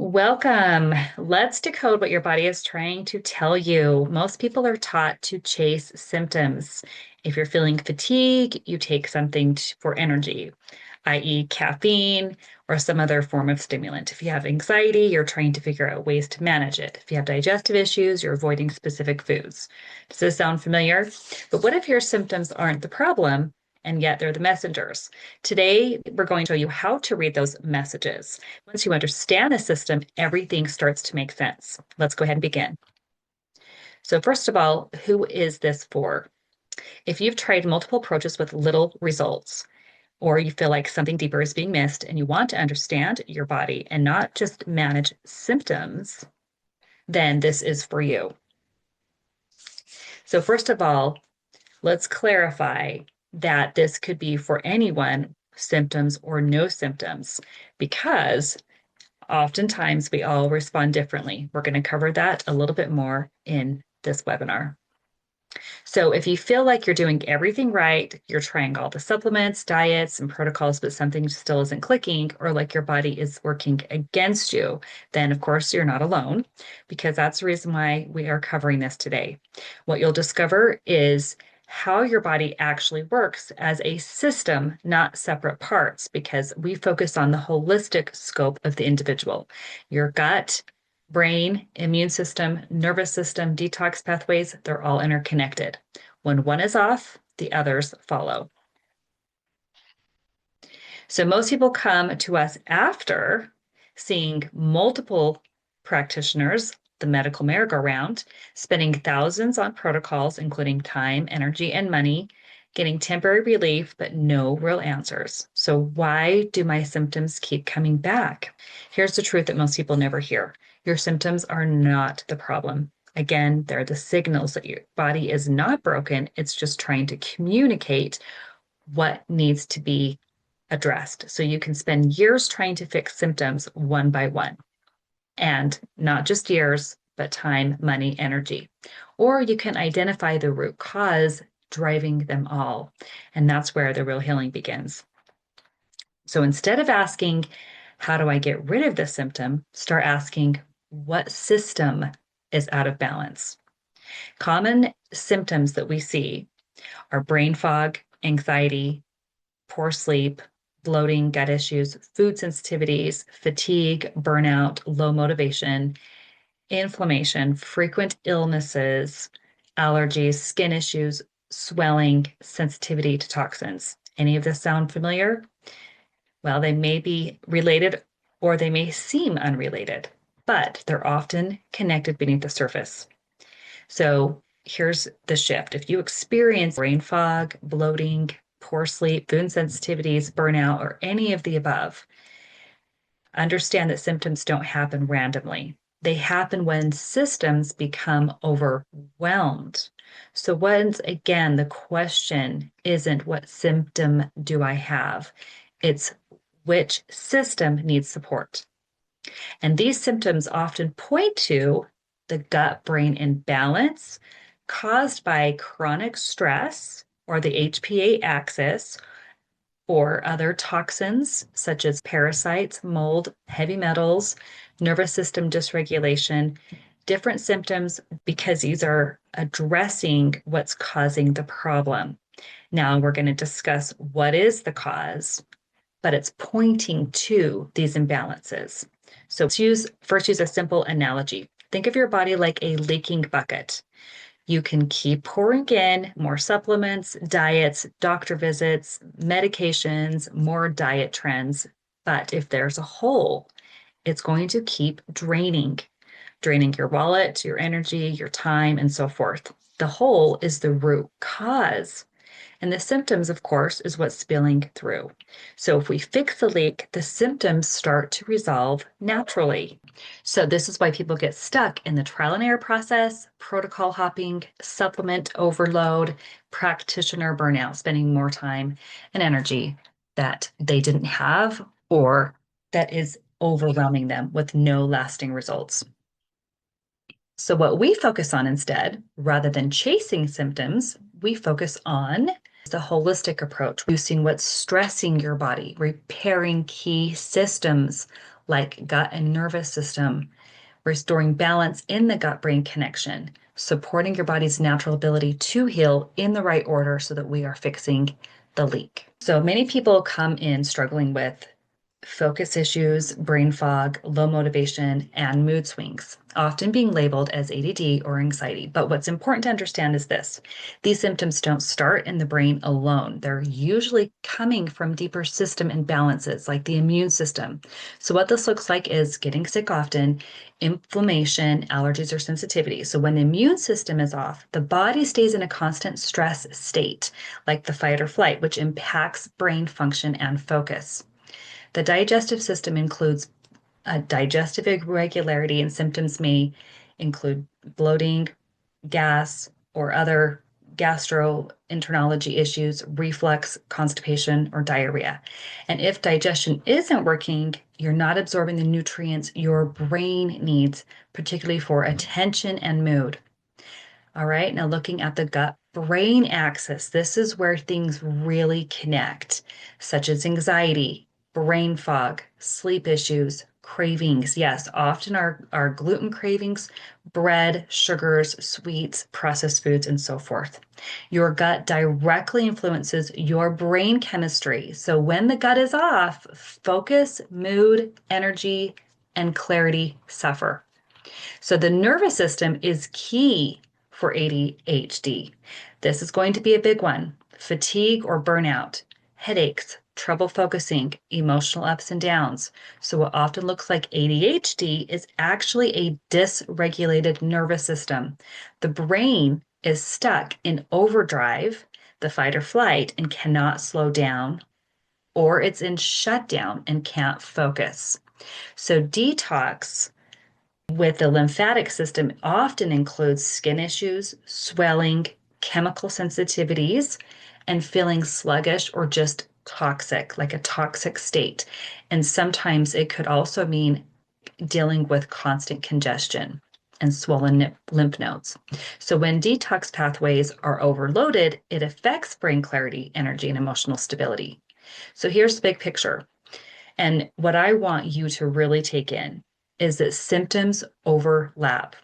Welcome. Let's decode what your body is trying to tell you. Most people are taught to chase symptoms. If you're feeling fatigue, you take something for energy, i.e., caffeine or some other form of stimulant. If you have anxiety, you're trying to figure out ways to manage it. If you have digestive issues, you're avoiding specific foods. Does this sound familiar? But what if your symptoms aren't the problem? And yet they're the messengers. Today, we're going to show you how to read those messages. Once you understand the system, everything starts to make sense. Let's go ahead and begin. So first of all, who is this for? If you've tried multiple approaches with little results, or you feel like something deeper is being missed and you want to understand your body and not just manage symptoms, then this is for you. So first of all, let's clarify that this could be for anyone, symptoms or no symptoms, because oftentimes we all respond differently. We're going to cover that a little bit more in this webinar. So if you feel like you're doing everything right, you're trying all the supplements, diets, and protocols, but something still isn't clicking, or like your body is working against you, then of course you're not alone, because that's the reason why we are covering this today. What you'll discover is how your body actually works as a system, not separate parts, because we focus on the holistic scope of the individual. Your gut, brain, immune system, nervous system, detox pathways, they're all interconnected. When one is off, the others follow. So most people come to us after seeing multiple practitioners, the medical merry-go-round, spending thousands on protocols, including time, energy, and money, getting temporary relief, but no real answers. So why do my symptoms keep coming back? Here's the truth that most people never hear. Your symptoms are not the problem. Again, they're the signals that your body is not broken. It's just trying to communicate what needs to be addressed. So you can spend years trying to fix symptoms one by one, and not just years, but time, money, energy. Or you can identify the root cause driving them all. And that's where the real healing begins. So instead of asking, how do I get rid of the symptom? Start asking, what system is out of balance? Common symptoms that we see are brain fog, anxiety, poor sleep, bloating, gut issues, food sensitivities, fatigue, burnout, low motivation, inflammation, frequent illnesses, allergies, skin issues, swelling, sensitivity to toxins. Any of this sound familiar? Well, they may be related or they may seem unrelated, but they're often connected beneath the surface. So here's the shift. If you experience brain fog, bloating, poor sleep, food sensitivities, burnout, or any of the above, understand that symptoms don't happen randomly. They happen when systems become overwhelmed. So once again, the question isn't what symptom do I have? It's which system needs support. And these symptoms often point to the gut-brain imbalance caused by chronic stress or the HPA axis or other toxins such as parasites, mold, heavy metals, nervous system dysregulation, different symptoms because these are addressing what's causing the problem. Now we're going to discuss what is the cause, but it's pointing to these imbalances. So first use a simple analogy. Think of your body like a leaking bucket. You can keep pouring in more supplements, diets, doctor visits, medications, more diet trends. But if there's a hole, it's going to keep draining your wallet, your energy, your time, and so forth. The hole is the root cause. And the symptoms, of course, is what's spilling through. So if we fix the leak, the symptoms start to resolve naturally. So this is why people get stuck in the trial and error process, protocol hopping, supplement overload, practitioner burnout, spending more time and energy that they didn't have or that is overwhelming them with no lasting results. So what we focus on instead, rather than chasing symptoms, we focus on the holistic approach, reducing what's stressing your body, repairing key systems like gut and nervous system, restoring balance in the gut-brain connection, supporting your body's natural ability to heal in the right order so that we are fixing the leak. So many people come in struggling with focus issues, brain fog, low motivation, and mood swings, often being labeled as ADD or anxiety. But what's important to understand is this: these symptoms don't start in the brain alone. They're usually coming from deeper system imbalances like the immune system. So what this looks like is getting sick often, inflammation, allergies, or sensitivity. So when the immune system is off, the body stays in a constant stress state, like the fight or flight, which impacts brain function and focus. The digestive system includes a digestive irregularity, and symptoms may include bloating, gas, or other gastroenterology issues, reflux, constipation, or diarrhea. And if digestion isn't working, you're not absorbing the nutrients your brain needs, particularly for attention and mood. All right, now looking at the gut brain axis, this is where things really connect, such as anxiety, brain fog, sleep issues, cravings. Yes, often our gluten cravings, bread, sugars, sweets, processed foods, and so forth. Your gut directly influences your brain chemistry. So when the gut is off, focus, mood, energy, and clarity suffer. So the nervous system is key for ADHD. This is going to be a big one. Fatigue or burnout, headaches, trouble focusing, emotional ups and downs. So what often looks like ADHD is actually a dysregulated nervous system. The brain is stuck in overdrive, the fight or flight, and cannot slow down, or it's in shutdown and can't focus. So detox with the lymphatic system often includes skin issues, swelling, chemical sensitivities, and feeling sluggish or just toxic, like a toxic state. And sometimes it could also mean dealing with constant congestion and swollen lymph nodes. So when detox pathways are overloaded, it affects brain clarity, energy, and emotional stability. So here's the big picture. And what I want you to really take in is that symptoms overlap,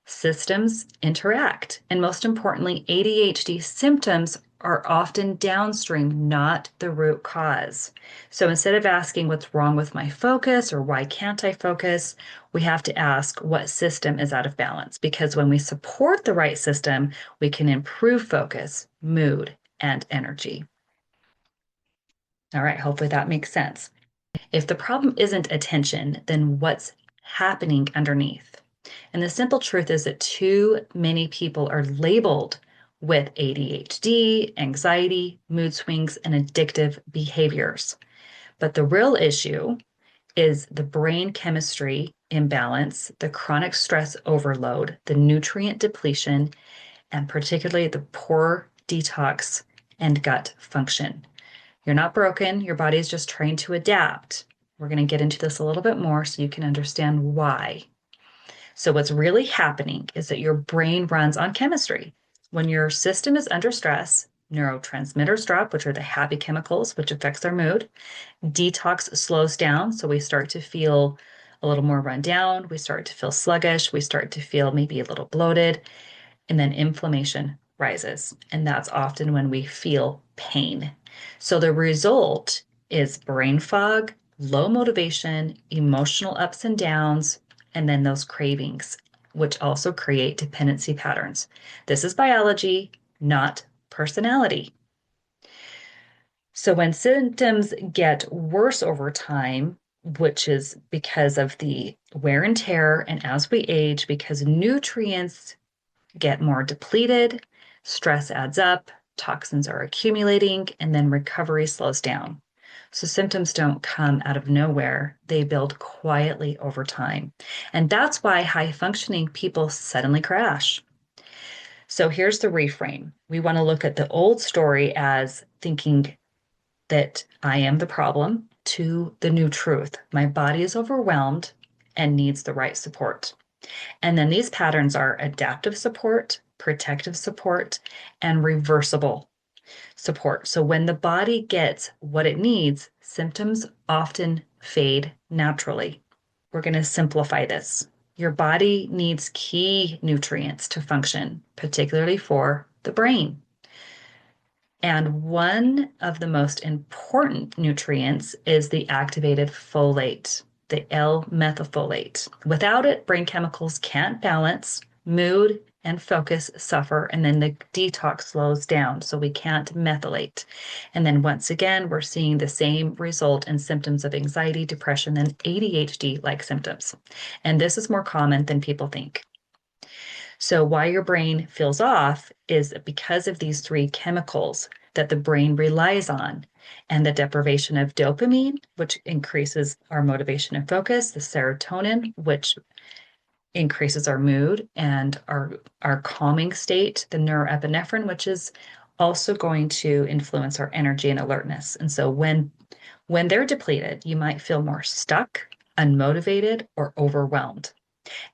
systems interact, and most importantly, ADHD symptoms are often downstream, not the root cause. So instead of asking what's wrong with my focus or why can't I focus, we have to ask what system is out of balance, because when we support the right system, we can improve focus, mood, and energy. All right, hopefully that makes sense. If the problem isn't attention, then what's happening underneath? And the simple truth is that too many people are labeled with ADHD, anxiety, mood swings, and addictive behaviors. But the real issue is the brain chemistry imbalance, the chronic stress overload, the nutrient depletion, and particularly the poor detox and gut function. You're not broken. Your body is just trying to adapt. We're going to get into this a little bit more so you can understand why. So what's really happening is that your brain runs on chemistry. When your system is under stress, neurotransmitters drop, which are the happy chemicals, which affects our mood. Detox slows down, so we start to feel a little more run down. We start to feel sluggish. We start to feel maybe a little bloated. And then inflammation rises. And that's often when we feel pain. So the result is brain fog, low motivation, emotional ups and downs, and then those cravings, which also create dependency patterns. This is biology, not personality. So when symptoms get worse over time, which is because of the wear and tear, and as we age, because nutrients get more depleted, stress adds up, toxins are accumulating, and then recovery slows down. So symptoms don't come out of nowhere. They build quietly over time. And that's why high functioning people suddenly crash. So here's the reframe. We want to look at the old story as thinking that I am the problem to the new truth. My body is overwhelmed and needs the right support. And then these patterns are adaptive support, protective support, and reversible. support. So when the body gets what it needs, symptoms often fade naturally. We're going to simplify this. Your body needs key nutrients to function, particularly for the brain. And one of the most important nutrients is the activated folate, the L-methylfolate. Without it, brain chemicals can't balance, mood and focus suffer, and then the detox slows down, so we can't methylate. And then once again, we're seeing the same result in symptoms of anxiety, depression, and ADHD-like symptoms. And this is more common than people think. So, why your brain feels off is because of these three chemicals that the brain relies on, and the deprivation of dopamine, which increases our motivation and focus, the serotonin, which increases our mood and our calming state, the norepinephrine, which is also going to influence our energy and alertness. And so when they're depleted, you might feel more stuck, unmotivated, or overwhelmed.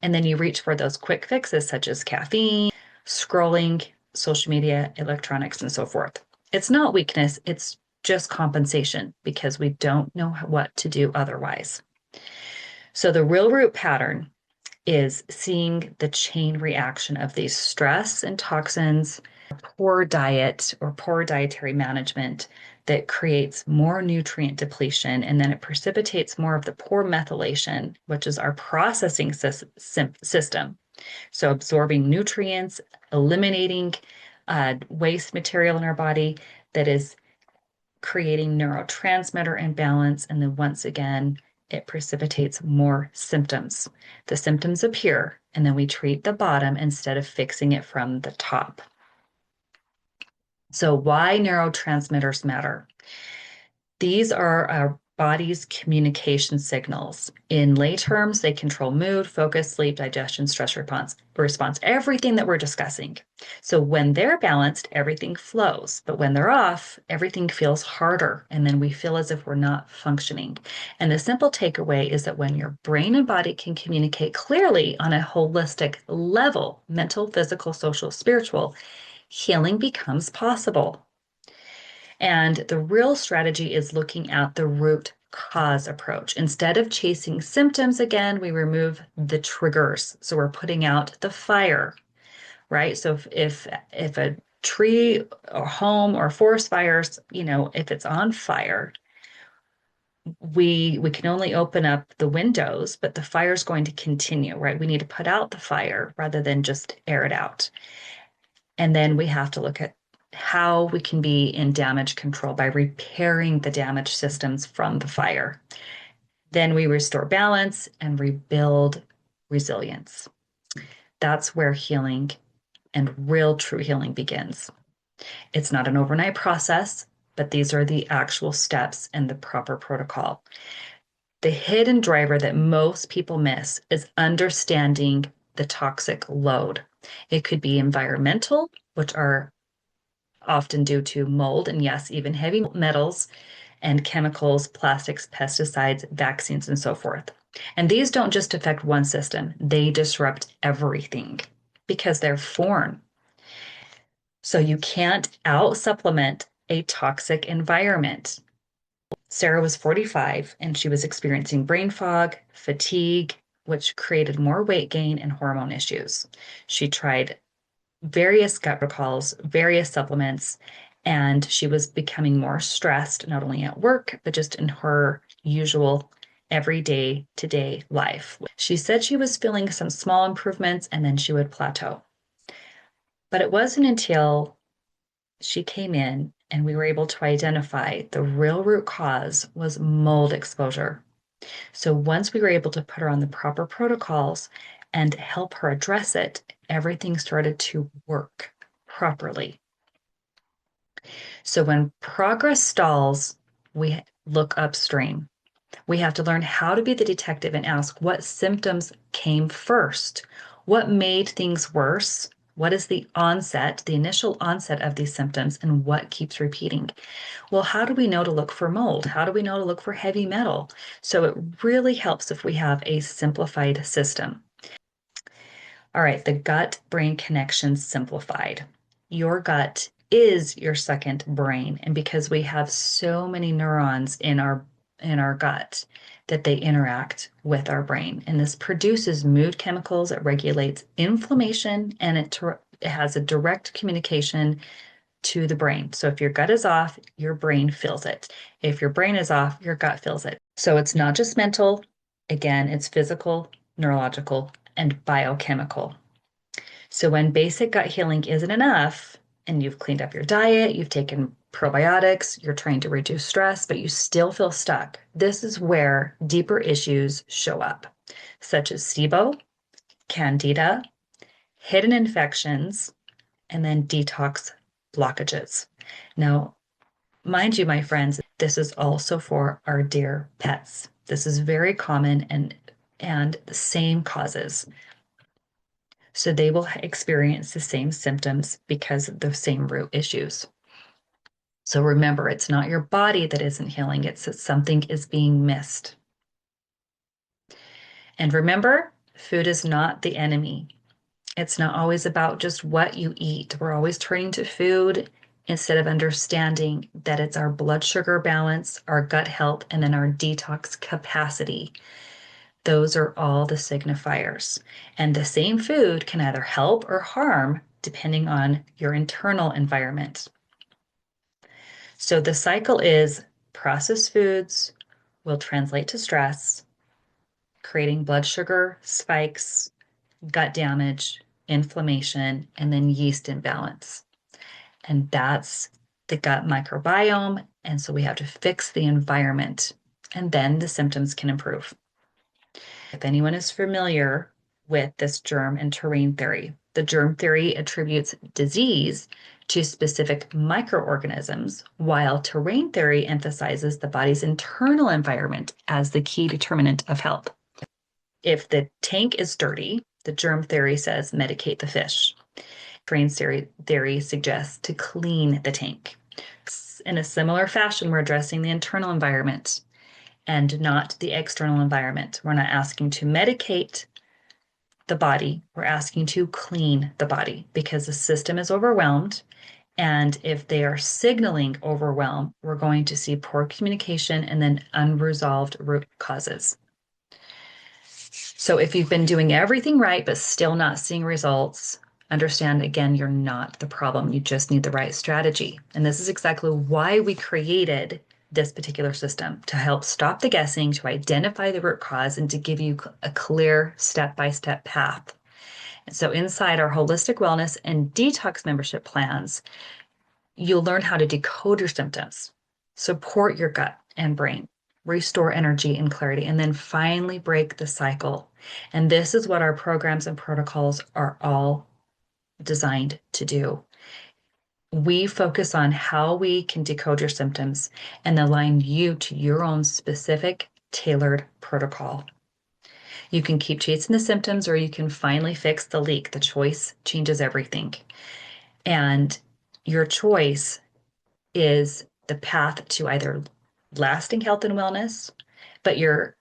And then you reach for those quick fixes such as caffeine, scrolling, social media, electronics, and so forth. It's not weakness, it's just compensation because we don't know what to do otherwise. So the real root pattern is seeing the chain reaction of these stress and toxins, poor diet or poor dietary management that creates more nutrient depletion, and then it precipitates more of the poor methylation, which is our processing system. So absorbing nutrients, eliminating waste material in our body that is creating neurotransmitter imbalance, and then once again, it precipitates more symptoms. The symptoms appear, and then we treat the bottom instead of fixing it from the top. So, why neurotransmitters matter? These are our body's communication signals. In lay terms, they control mood, focus, sleep, digestion, stress response, everything that we're discussing. So when they're balanced, everything flows. But when they're off, everything feels harder. And then we feel as if we're not functioning. And the simple takeaway is that when your brain and body can communicate clearly on a holistic level, mental, physical, social, spiritual, healing becomes possible. And the real strategy is looking at the root cause approach. Instead of chasing symptoms again, we remove the triggers. So we're putting out the fire, right? So if a tree or home or forest fires, if it's on fire, we can only open up the windows, but the fire's going to continue, right? We need to put out the fire rather than just air it out. And then we have to look at how we can be in damage control by repairing the damaged systems from the fire. Then we restore balance and rebuild resilience. That's where healing and real true healing begins. It's not an overnight process, but these are the actual steps and the proper protocol. The hidden driver that most people miss is understanding the toxic load. It could be environmental, which are often due to mold and, yes, even heavy metals and chemicals, plastics, pesticides, vaccines, and so forth. And these don't just affect one system, they disrupt everything because they're foreign. So you can't out supplement a toxic environment. Sarah was 45 and she was experiencing brain fog, fatigue, which created more weight gain and hormone issues. She tried various gut protocols, various supplements, and she was becoming more stressed, not only at work, but just in her usual everyday to day life. She said she was feeling some small improvements and then she would plateau. But it wasn't until she came in and we were able to identify the real root cause was mold exposure. So once we were able to put her on the proper protocols and help her address it, everything started to work properly. So when progress stalls, we look upstream. We have to learn how to be the detective and ask what symptoms came first. What made things worse? What is the onset, the initial onset of these symptoms, and what keeps repeating? Well, how do we know to look for mold? How do we know to look for heavy metal? So it really helps if we have a simplified system. All right, the gut-brain connection simplified. Your gut is your second brain. And because we have so many neurons in our gut that they interact with our brain. And this produces mood chemicals, it regulates inflammation, and it has a direct communication to the brain. So if your gut is off, your brain feels it. If your brain is off, your gut feels it. So it's not just mental, again, it's physical, neurological, and biochemical. So when basic gut healing isn't enough, and you've cleaned up your diet, you've taken probiotics, you're trying to reduce stress, but you still feel stuck, this is where deeper issues show up, such as SIBO, candida, hidden infections, and then detox blockages. Now, mind you, my friends, this is also for our dear pets. This is very common and the same causes. So they will experience the same symptoms because of the same root issues. So remember, it's not your body that isn't healing, it's that something is being missed. And remember, food is not the enemy. It's not always about just what you eat. We're always turning to food instead of understanding that it's our blood sugar balance, our gut health, and then our detox capacity. Those are all the signifiers. And the same food can either help or harm depending on your internal environment. So the cycle is processed foods will translate to stress, creating blood sugar spikes, gut damage, inflammation, and then yeast imbalance. And that's the gut microbiome. And so we have to fix the environment, and then the symptoms can improve. If anyone is familiar with this germ and terrain theory, the germ theory attributes disease to specific microorganisms, while terrain theory emphasizes the body's internal environment as the key determinant of health. If the tank is dirty, the germ theory says medicate the fish. Terrain theory suggests to clean the tank. In a similar fashion, we're addressing the internal environment and not the external environment. We're not asking to medicate the body, we're asking to clean the body because the system is overwhelmed. And if they are signaling overwhelm, we're going to see poor communication and then unresolved root causes. So if you've been doing everything right, but still not seeing results, understand again, you're not the problem. You just need the right strategy. And this is exactly why we created this particular system to help stop the guessing, to identify the root cause, and to give you a clear step-by-step path. And so inside our holistic wellness and detox membership plans, you'll learn how to decode your symptoms, support your gut and brain, restore energy and clarity, and then finally break the cycle. And this is what our programs and protocols are all designed to do. We focus on how we can decode your symptoms and align you to your own specific tailored protocol. You can keep chasing the symptoms or you can finally fix the leak. The choice changes everything. And your choice is the path to either lasting health and wellness, but your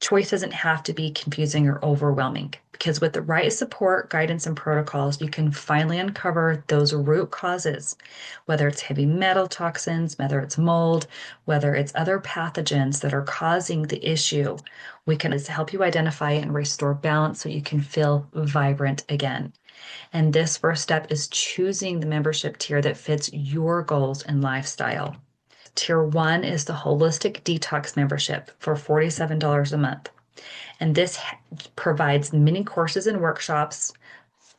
choice doesn't have to be confusing or overwhelming, because with the right support, guidance, and protocols, you can finally uncover those root causes, whether it's heavy metal toxins, whether it's mold, whether it's other pathogens that are causing the issue. We can help you identify and restore balance so you can feel vibrant again. And this first step is choosing the membership tier that fits your goals and lifestyle. Tier 1 is the Holistic Detox membership for $47 a month. And this provides mini courses and workshops,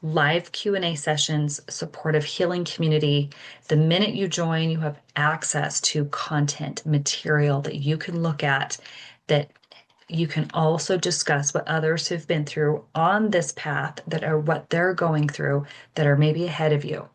live Q&A sessions, supportive healing community. The minute you join, you have access to content material that you can look at, that you can also discuss what others have been through on this path, that are what they're going through, that are maybe ahead of you.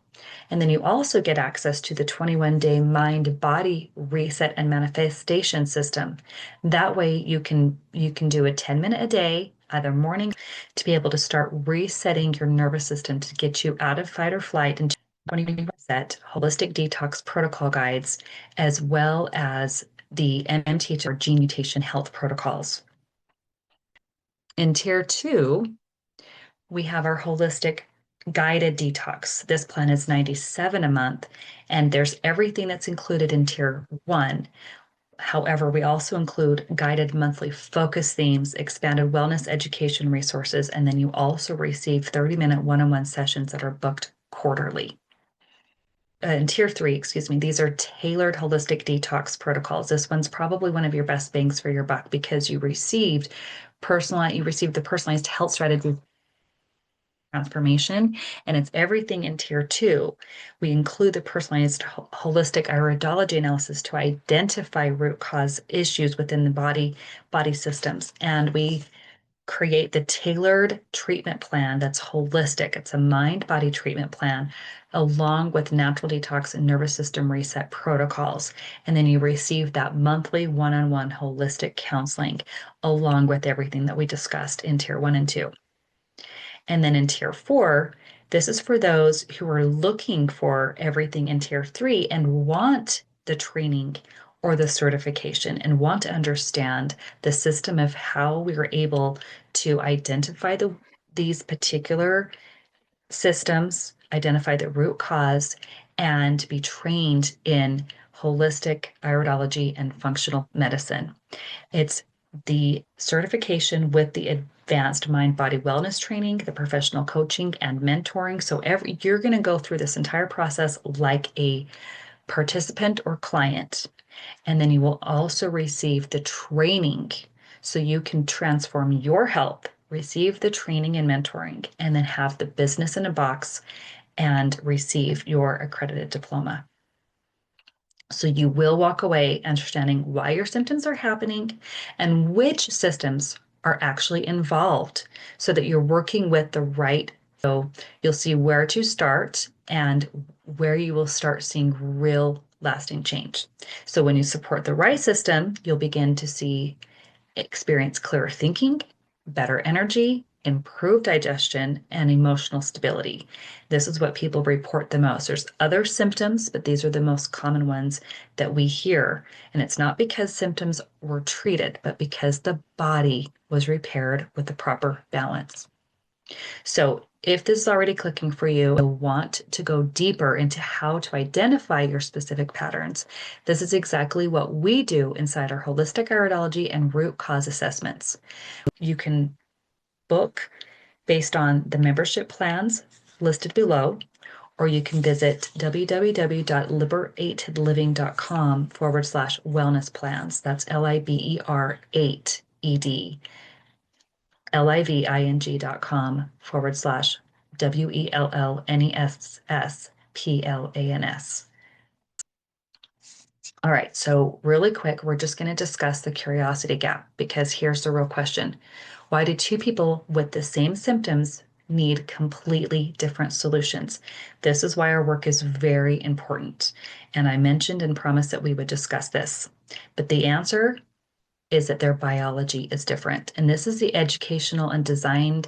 And then you also get access to the 21-day mind body reset and manifestation system. That way you can do a 10-minute a day, either morning, to be able to start resetting your nervous system to get you out of fight or flight and 20 set holistic detox protocol guides, as well as the MMT or gene mutation health protocols. In tier 2, we have our holistic guided detox. This plan is 97 a month, and there's everything that's included in tier one. However, we also include guided monthly focus themes, expanded wellness education resources, and then you also receive 30-minute one-on-one sessions that are booked quarterly. In tier three, excuse me, these are tailored holistic detox protocols. This one's probably one of your best bangs for your buck because you received the personalized health strategy transformation, and it's everything in tier two. We include the personalized holistic iridology analysis to identify root cause issues within the body systems, and we create the tailored treatment plan that's holistic. It's a mind body treatment plan along with natural detox and nervous system reset protocols. And then you receive that monthly one-on-one holistic counseling along with everything that we discussed in tier one and two. And then in tier four, this is for those who are looking for everything in tier three and want the training or the certification and want to understand the system of how we were able to identify these particular systems, identify the root cause, and be trained in holistic iridology and functional medicine. It's the certification with the advanced mind body wellness training, the professional coaching and mentoring. So you're going to go through this entire process like a participant or client. And then you will also receive the training so you can transform your health, receive the training and mentoring, and then have the business in a box and receive your accredited diploma. So you will walk away understanding why your symptoms are happening and which systems are actually involved so that you're working with the right. So you'll see where to start and where you will start seeing real lasting change. So when you support the right system, you'll begin to experience clearer thinking, better energy, improved digestion, and emotional stability. This is what people report the most. There's other symptoms, but these are the most common ones that we hear. And it's not because symptoms were treated, but because the body was repaired with the proper balance. So if this is already clicking for you, you'll want to go deeper into how to identify your specific patterns. This is exactly what we do inside our holistic iridology and root cause assessments. You can book based on the membership plans listed below, or you can visit www.liberatedliving.com/wellness plans. That's LIBER8ED. living.com/WELLNESSPLANS. All right, so really quick, we're just going to discuss the curiosity gap because here's the real question. Why do two people with the same symptoms need completely different solutions? This is why our work is very important. And I mentioned and promised that we would discuss this. But the answer is that their biology is different. And this is the educational and designed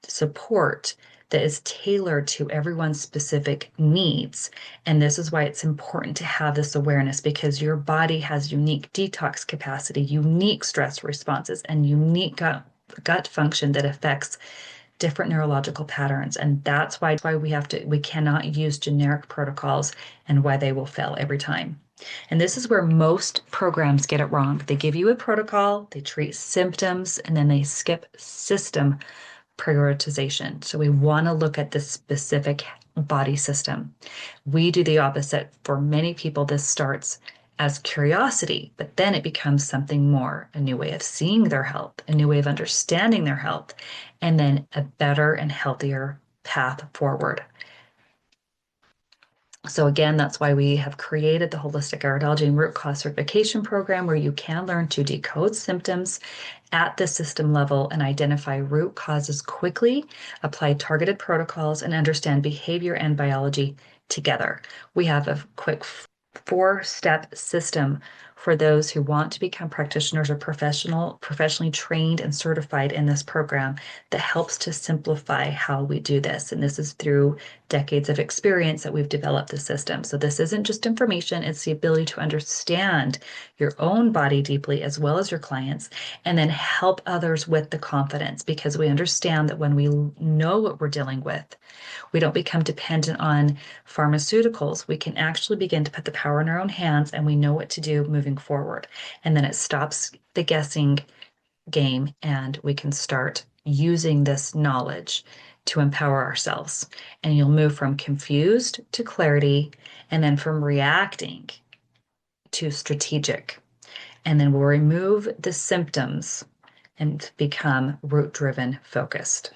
support that is tailored to everyone's specific needs. And this is why it's important to have this awareness because your body has unique detox capacity, unique stress responses, and unique gut function that affects different neurological patterns. And that's why we cannot use generic protocols and why they will fail every time. And this is where most programs get it wrong. They give you a protocol, they treat symptoms, and then they skip system prioritization. So we want to look at the specific body system. We do the opposite. For many people, this starts as curiosity, but then it becomes something more, a new way of seeing their health, a new way of understanding their health, and then a better and healthier path forward. So again, that's why we have created the Holistic Iridology and Root Cause Certification Program, where you can learn to decode symptoms at the system level and identify root causes quickly, apply targeted protocols, and understand behavior and biology together. We have a quick 4-step system for those who want to become practitioners or professionally trained and certified in this program that helps to simplify how we do this. And this is through decades of experience that we've developed the system. So this isn't just information, it's the ability to understand your own body deeply as well as your clients, and then help others with the confidence because we understand that when we know what we're dealing with, we don't become dependent on pharmaceuticals. We can actually begin to put the power in our own hands and we know what to do moving forward. And then it stops the guessing game and we can start using this knowledge to empower ourselves. And you'll move from confused to clarity and then from reacting to strategic. And then we'll remove the symptoms and become root driven focused.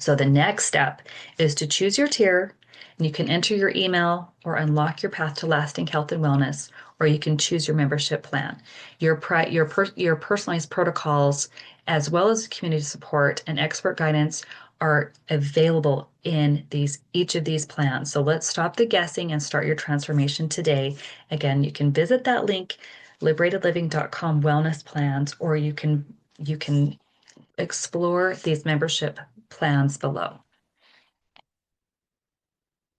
So the next step is to choose your tier, and you can enter your email or unlock your path to lasting health and wellness, or you can choose your membership plan. Your personalized protocols, as well as community support and expert guidance, are available in each of these plans. So let's stop the guessing and start your transformation today. Again, you can visit that link, liberatedliving.com wellness plans, or you can explore these membership plans below.